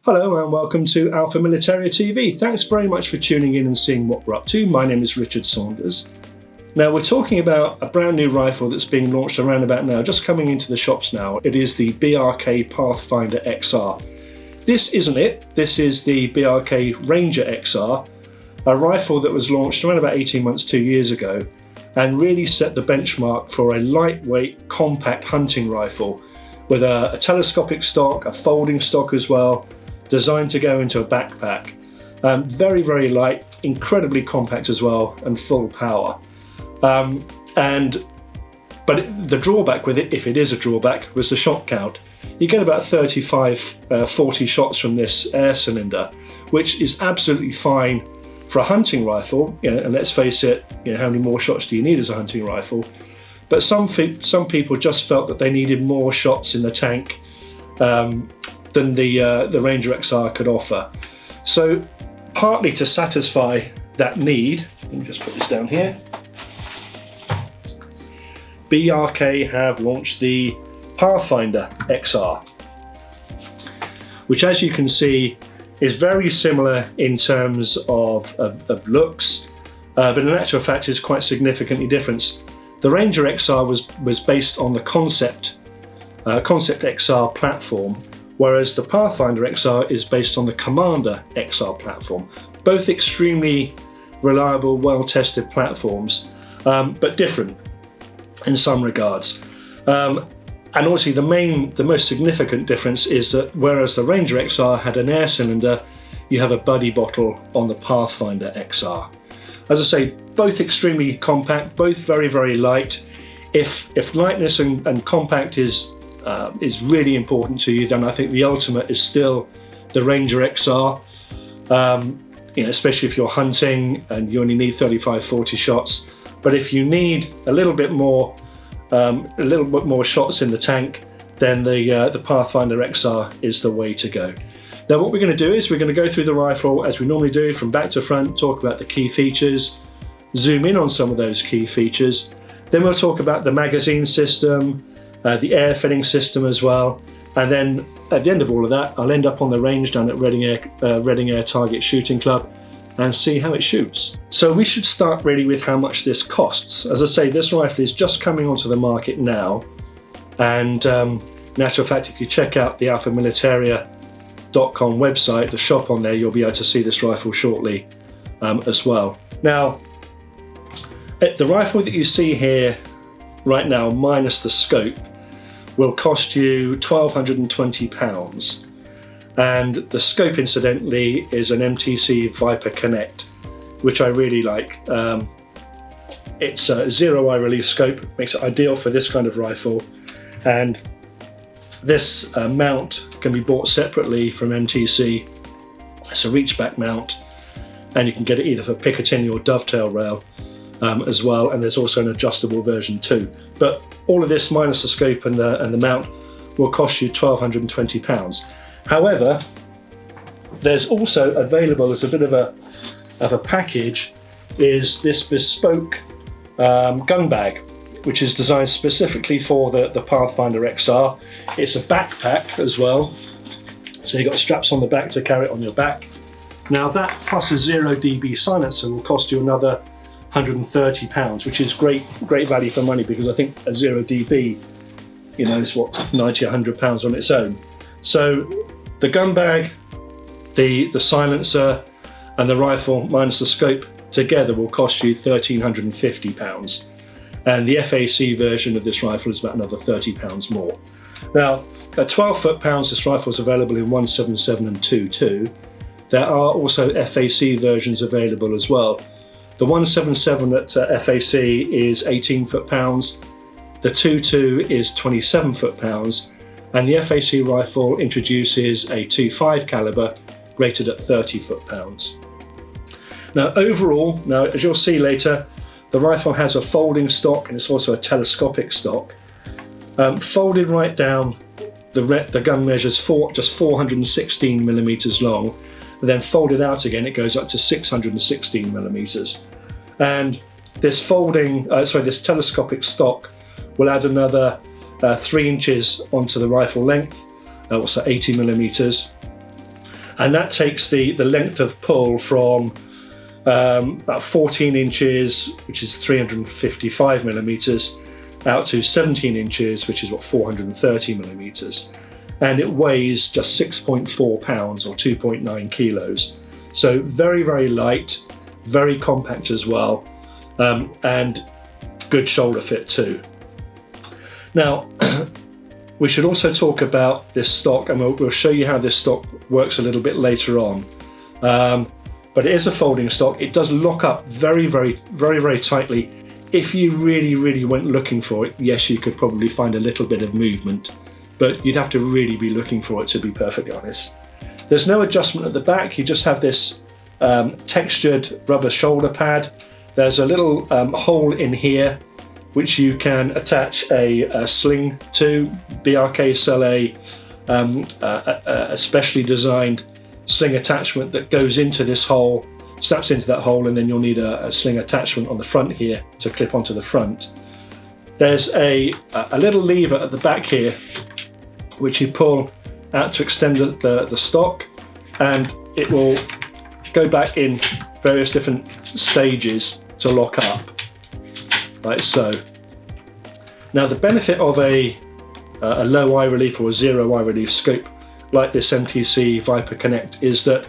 Hello and welcome to Alpha Militaria TV. Thanks very much for tuning in and seeing what we're up to. My name is Richard Saunders. Now we're talking about a brand new rifle that's being launched around about now, just coming into the shops now. It is the BRK Pathfinder XR. This isn't it. This is the BRK Ranger XR, a rifle that was launched around about 18 months, 2 years ago, and really set the benchmark for a lightweight, compact hunting rifle with a telescopic stock, a folding stock as well, designed to go into a backpack. Very, very light, incredibly compact as well, and full power. But the drawback with it, if it is a drawback, was the shot count. You get about 40 shots from this air cylinder, which is absolutely fine for a hunting rifle. And let's face it, how many more shots do you need as a hunting rifle? But some people just felt that they needed more shots in the tank than the Ranger XR could offer. So partly to satisfy that need, let me just put this down here, BRK have launched the Pathfinder XR, which, as you can see, is very similar in terms of looks, but in actual fact is quite significantly different. The Ranger XR was based on the Concept XR platform, whereas the Pathfinder XR is based on the Commander XR platform. Both extremely reliable, well-tested platforms, but different in some regards. And obviously the most significant difference is that whereas the Ranger XR had an air cylinder, you have a buddy bottle on the Pathfinder XR. As I say, both extremely compact, both very, very light. If lightness and compact is really important to you, then I think the ultimate is still the Ranger XR. Especially if you're hunting and you only need 35-40 shots. But if you need a little bit more shots in the tank, then the Pathfinder XR is the way to go. Now what we're going to do is we're going to go through the rifle as we normally do, from back to front, talk about the key features, zoom in on some of those key features. Then we'll talk about the magazine system, the air filling system as well, and then at the end of all of that, I'll end up on the range down at Reading Air Target Shooting Club and see how it shoots. So we should start really with how much this costs. As I say, this rifle is just coming onto the market now, and in actual fact, if you check out the alphamilitaria.com website, the shop on there, you'll be able to see this rifle shortly as well. Now, the rifle that you see here right now, minus the scope, will cost you £1,220. And the scope, incidentally, is an MTC Viper Connect, which I really like. It's a zero eye relief scope, makes it ideal for this kind of rifle. And this mount can be bought separately from MTC. It's a reachback mount, and you can get it either for Picatinny or dovetail rail as well. And there's also an adjustable version too. But all of this, minus the scope and the mount, will cost you £1,220. However, there's also available as a bit of a package is this bespoke gun bag, which is designed specifically for the Pathfinder XR. It's a backpack as well, so you've got straps on the back to carry it on your back. Now that plus a 0 dB silencer will cost you another £130, which is great value for money, because I think a 0 dB, is what, £90, £100 on its own. So the gun bag, the silencer, and the rifle minus the scope together will cost you £1,350. And the FAC version of this rifle is about another £30 more. Now, at 12 foot-pounds, this rifle is available in 177 and 22. There are also FAC versions available as well. The 177 at FAC is 18 foot-pounds, the 22 is 27 foot-pounds, and the FAC rifle introduces a 2.5 caliber rated at 30 foot-pounds. Now overall, as you'll see later, the rifle has a folding stock and it's also a telescopic stock. Folded right down, the gun measures just 416 millimeters long, and then folded out again, it goes up to 616 millimeters. And this this telescopic stock will add another 3 inches onto the rifle length, also 80 millimeters. and that takes the length of pull from about 14 inches, which is 355 millimeters, out to 17 inches, which is 430 millimeters. And it weighs just 6.4 pounds or 2.9 kilos. So very, very light, very compact as well, and good shoulder fit too. Now, we should also talk about this stock, and we'll show you how this stock works a little bit later on. But it is a folding stock. It does lock up very, very, very, very tightly. If you really, really went looking for it, yes, you could probably find a little bit of movement, but you'd have to really be looking for it, to be perfectly honest. There's no adjustment at the back. You just have this textured rubber shoulder pad. There's a little hole in here which you can attach a sling to. BRK sell a specially designed sling attachment that goes into this hole, snaps into that hole, and then you'll need a sling attachment on the front here to clip onto the front. There's a little lever at the back here which you pull out to extend the stock, and it will go back in various different stages to lock up, like so. Now, the benefit of a low eye relief or a zero eye relief scope like this MTC Viper Connect is that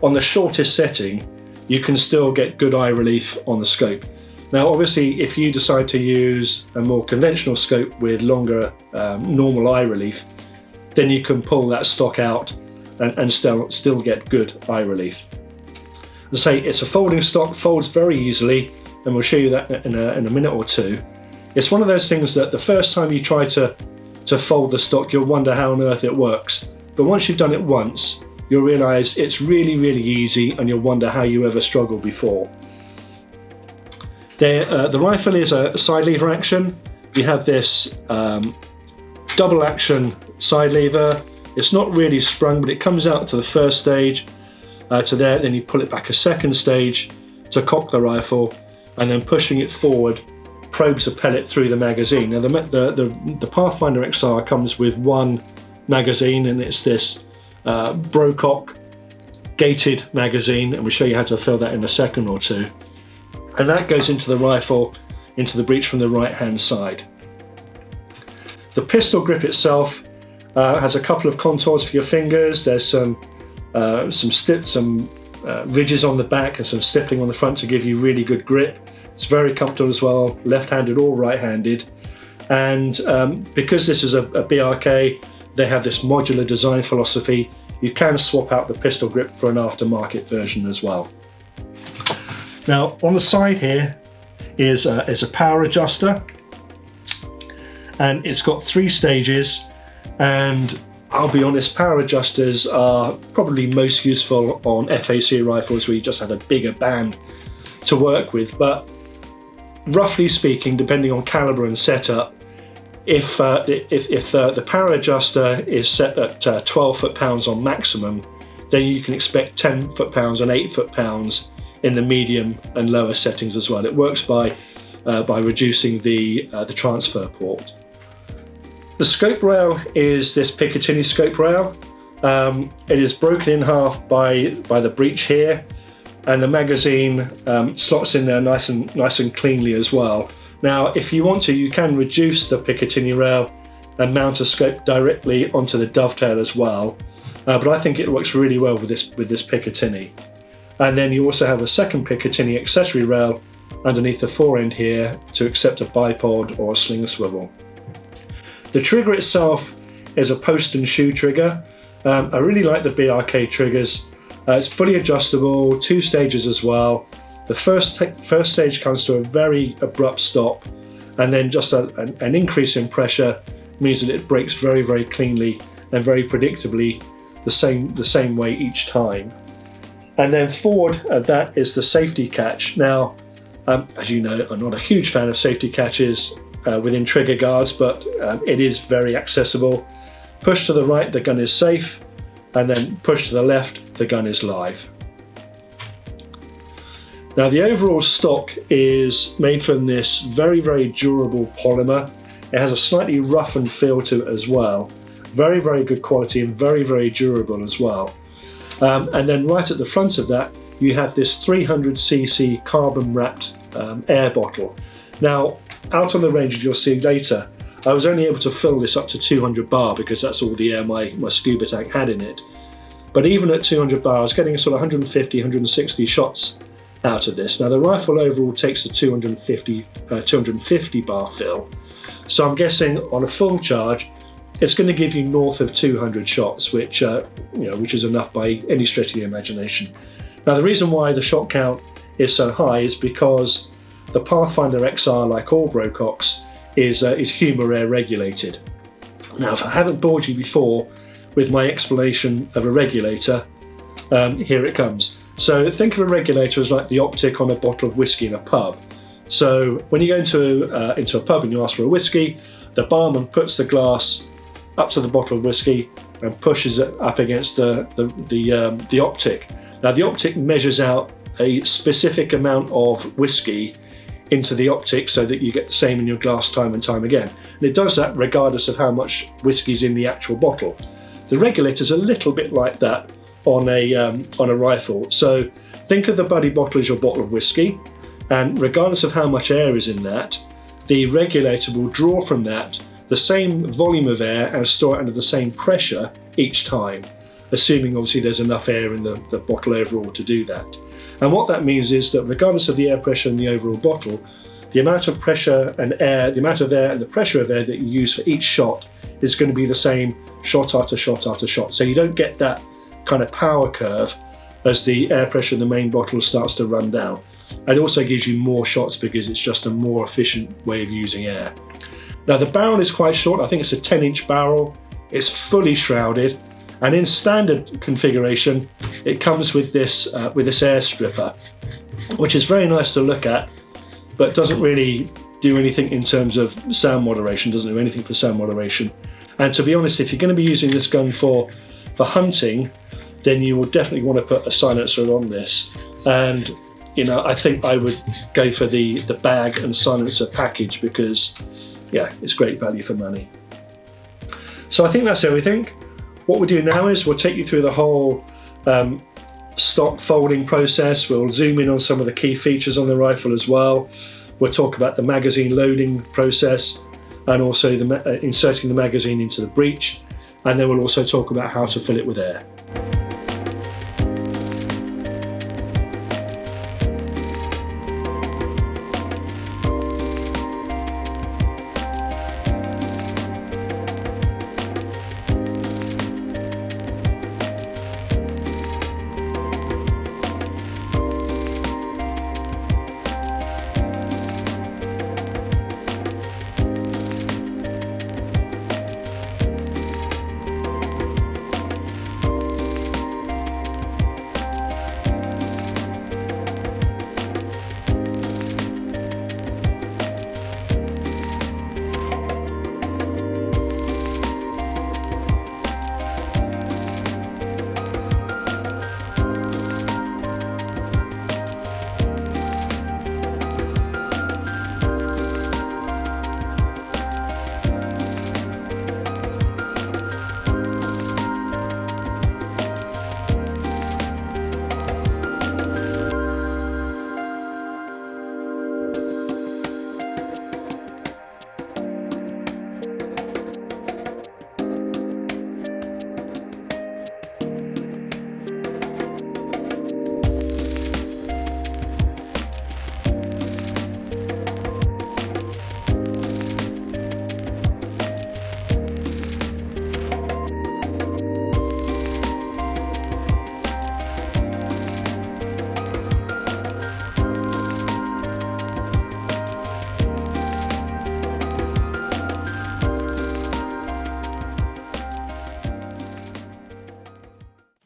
on the shortest setting you can still get good eye relief on the scope. Now obviously if you decide to use a more conventional scope with longer normal eye relief, then you can pull that stock out and still get good eye relief. As I say, it's a folding stock, folds very easily, and we'll show you that in a minute or two. It's one of those things that the first time you try to fold the stock, you'll wonder how on earth it works. But once you've done it once, you'll realise it's really, really easy, and you'll wonder how you ever struggled before. The rifle is a side lever action. You have this double action side lever. It's not really sprung, but it comes out to the first stage to there, then you pull it back a second stage to cock the rifle, and then pushing it forward probes a pellet through the magazine. Now the Pathfinder XR comes with one magazine, and it's this Brocock gated magazine, and we'll show you how to fill that in a second or two. And that goes into the rifle, into the breech from the right hand side. The pistol grip itself has a couple of contours for your fingers. There's some ridges on the back and some stippling on the front to give you really good grip. It's very comfortable as well, left-handed or right-handed. And because this is a BRK, they have this modular design philosophy. You can swap out the pistol grip for an aftermarket version as well. Now on the side here is a power adjuster, and it's got 3 stages, and I'll be honest, power adjusters are probably most useful on FAC rifles where you just have a bigger band to work with. But roughly speaking, depending on caliber and setup, if the power adjuster is set at 12 foot-pounds on maximum, then you can expect 10 foot-pounds and 8 foot-pounds in the medium and lower settings as well. It works by reducing the transfer port. The scope rail is this Picatinny scope rail. It is broken in half by the breech here, and the magazine slots in there nice and cleanly as well. Now, if you want to, you can reduce the Picatinny rail and mount a scope directly onto the dovetail as well. But I think it works really well with this Picatinny. And then you also have a second Picatinny accessory rail underneath the forend here to accept a bipod or a sling swivel. The trigger itself is a post and shoe trigger. I really like the BRK triggers. It's fully adjustable, 2 stages as well. The first stage comes to a very abrupt stop, and then just an increase in pressure means that it breaks very, very cleanly and very predictably the same way each time. And then forward of that is the safety catch. Now, as you know, I'm not a huge fan of safety catches within trigger guards, but it is very accessible. Push to the right, the gun is safe, and then push to the left, the gun is live. Now the overall stock is made from this very, very durable polymer. It has a slightly roughened feel to it as well. Very, very good quality and very, very durable as well. And then right at the front of that, you have this 300cc carbon-wrapped air bottle. Now, out on the range, you'll see later, I was only able to fill this up to 200 bar because that's all the air my scuba tank had in it. But even at 200 bar, I was getting sort of 150, 160 shots out of this. Now, the rifle overall takes the 250 bar fill. So I'm guessing on a full charge, it's going to give you north of 200 shots, which is enough by any stretch of the imagination. Now, the reason why the shot count is so high is because the Pathfinder XR, like all Brocox, is humour air regulated. Now, if I haven't bored you before with my explanation of a regulator, here it comes. So think of a regulator as like the optic on a bottle of whiskey in a pub. So when you go into a pub and you ask for a whiskey, the barman puts the glass up to the bottle of whiskey and pushes it up against the optic. Now, the optic measures out a specific amount of whiskey into the optic so that you get the same in your glass time and time again. And it does that regardless of how much whiskey's in the actual bottle. The regulator's a little bit like that on a rifle. So think of the buddy bottle as your bottle of whiskey, and regardless of how much air is in that, the regulator will draw from that the same volume of air and store it under the same pressure each time, assuming obviously there's enough air in the bottle overall to do that. And what that means is that regardless of the air pressure in the overall bottle, the amount of pressure and air, the amount of air and the pressure of air that you use for each shot is going to be the same shot after shot after shot. So you don't get that kind of power curve as the air pressure in the main bottle starts to run down. And it also gives you more shots because it's just a more efficient way of using air. Now, the barrel is quite short. I think it's a 10-inch barrel. It's fully shrouded, and in standard configuration, it comes with this air stripper, which is very nice to look at, but doesn't really do anything in terms of sound moderation. Doesn't do anything for sound moderation. And to be honest, if you're going to be using this gun for hunting, then you will definitely want to put a silencer on this. And I think I would go for the bag and silencer package because, yeah, it's great value for money. So I think that's everything. What we'll do now is we'll take you through the whole stock folding process. We'll zoom in on some of the key features on the rifle as well. We'll talk about the magazine loading process and also inserting the magazine into the breech. And then we'll also talk about how to fill it with air.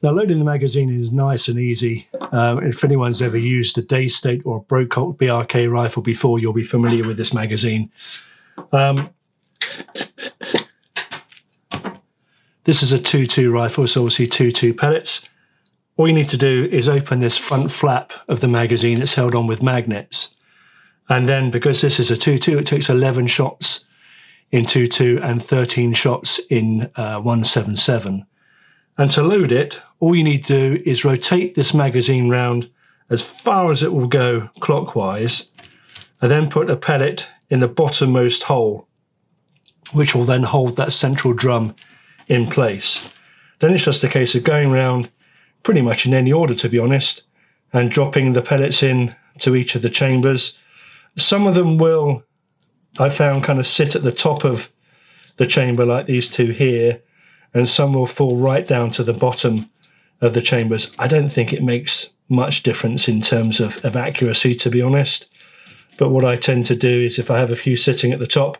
Now, loading the magazine is nice and easy. If anyone's ever used a Daystate or a Brocox BRK rifle before, you'll be familiar with this magazine. This is a 2.2 rifle, so obviously 2.2 pellets. All you need to do is open this front flap of the magazine. It's held on with magnets. And then because this is a 2.2, it takes 11 shots in 2.2 and 13 shots in 1.77. And to load it, all you need to do is rotate this magazine round as far as it will go clockwise, and then put a pellet in the bottommost hole, which will then hold that central drum in place. Then it's just a case of going round pretty much in any order, to be honest, and dropping the pellets in to each of the chambers. Some of them will, I found, kind of sit at the top of the chamber like these two here, and some will fall right down to the bottom of the chambers. I don't think it makes much difference in terms of accuracy, to be honest. But what I tend to do is, if I have a few sitting at the top,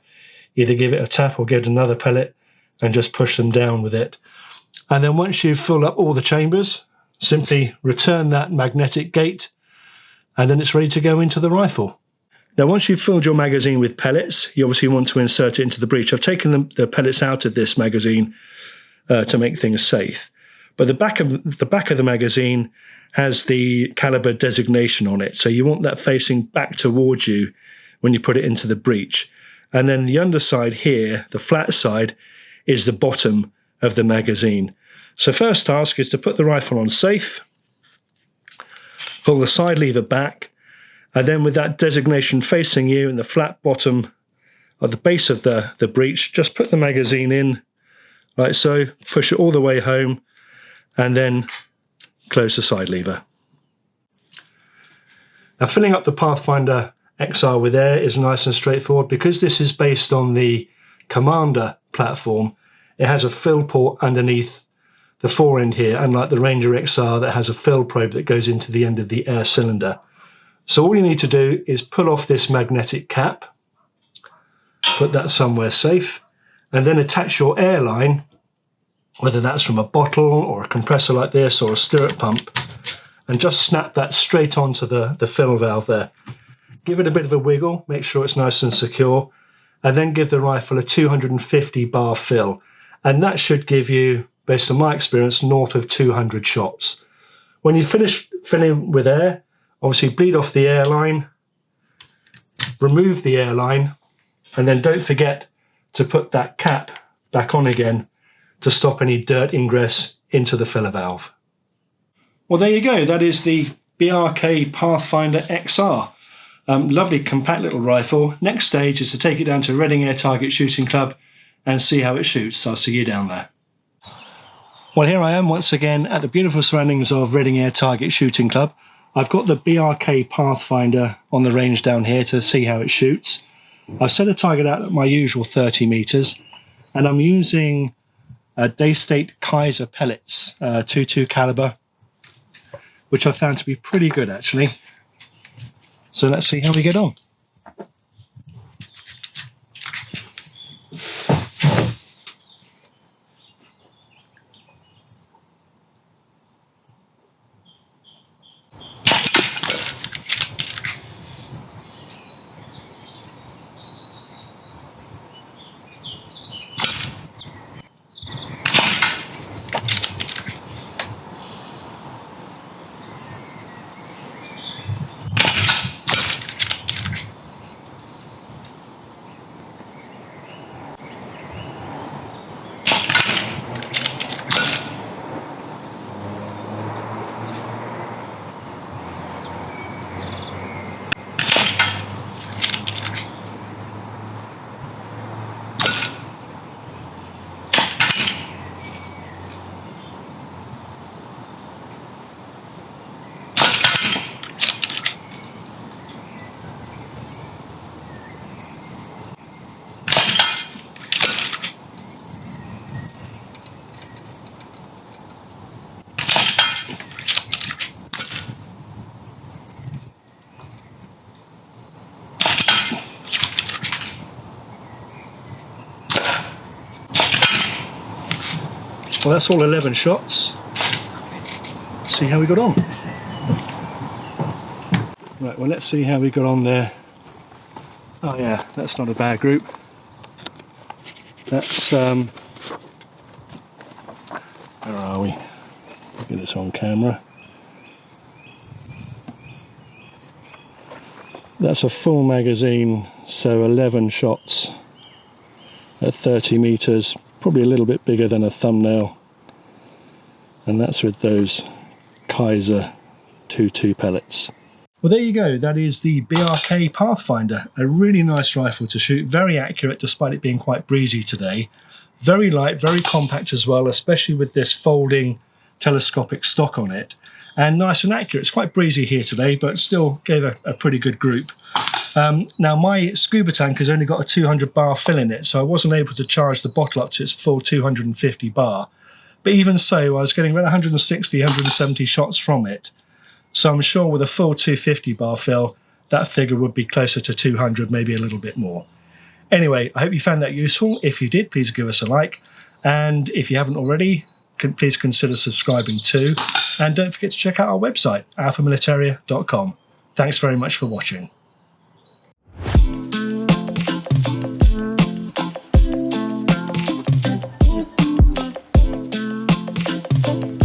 either give it a tap or get another pellet and just push them down with it. And then once you've filled up all the chambers, simply return that magnetic gate, and then it's ready to go into the rifle. Now, once you've filled your magazine with pellets, you obviously want to insert it into the breech. I've taken the pellets out of this magazine to make things safe. But the back of the magazine has the caliber designation on it, so you want that facing back towards you when you put it into the breech. And then the underside here, the flat side, is the bottom of the magazine. So first task is to put the rifle on safe, pull the side lever back, and then with that designation facing you and the flat bottom at the base of the breech, just put the magazine in like so, push it all the way home, and then close the side lever. Now, filling up the Pathfinder XR with air is nice and straightforward. Because this is based on the Commander platform, it has a fill port underneath the fore end here, unlike the Ranger XR that has a fill probe that goes into the end of the air cylinder. So all you need to do is pull off this magnetic cap, put that somewhere safe, and then attach your air line, whether that's from a bottle or a compressor like this or a stirrup pump, and just snap that straight onto the fill valve there. Give it a bit of a wiggle, make sure it's nice and secure, and then give the rifle a 250 bar fill. And that should give you, based on my experience, north of 200 shots. When you finish filling with air, obviously bleed off the airline, remove the airline, and then don't forget to put that cap back on again to stop any dirt ingress into the filler valve. Well, there you go. That is the BRK Pathfinder XR. Lovely compact little rifle. Next stage is to take it down to Reading Air Target Shooting Club and see how it shoots. So I'll see you down there. Well, here I am once again at the beautiful surroundings of Reading Air Target Shooting Club. I've got the BRK Pathfinder on the range down here to see how it shoots. I've set a target out at my usual 30 metres, and I'm using Daystate Kaiser pellets, 22 caliber, which I found to be pretty good actually. So let's see how we get on. Well, that's all 11 shots. Let's see how we got on. Right, well, let's see how we got on there. Oh yeah, that's not a bad group. That's, where are we? Get this on camera. That's a full magazine, so 11 shots at 30 meters. Probably a little bit bigger than a thumbnail. And that's with those Kaiser 2.2 pellets. Well, there you go. That is the BRK Pathfinder. A really nice rifle to shoot, very accurate despite it being quite breezy today. Very light, very compact as well, especially with this folding telescopic stock on it. And nice and accurate. It's quite breezy here today, but still gave a pretty good group. Now, my scuba tank has only got a 200 bar fill in it, so I wasn't able to charge the bottle up to its full 250 bar. But even so, I was getting around 160, 170 shots from it. So I'm sure with a full 250 bar fill, that figure would be closer to 200, maybe a little bit more. Anyway, I hope you found that useful. If you did, please give us a like. And if you haven't already, please consider subscribing too. And don't forget to check out our website, alphamilitaria.com. Thanks very much for watching.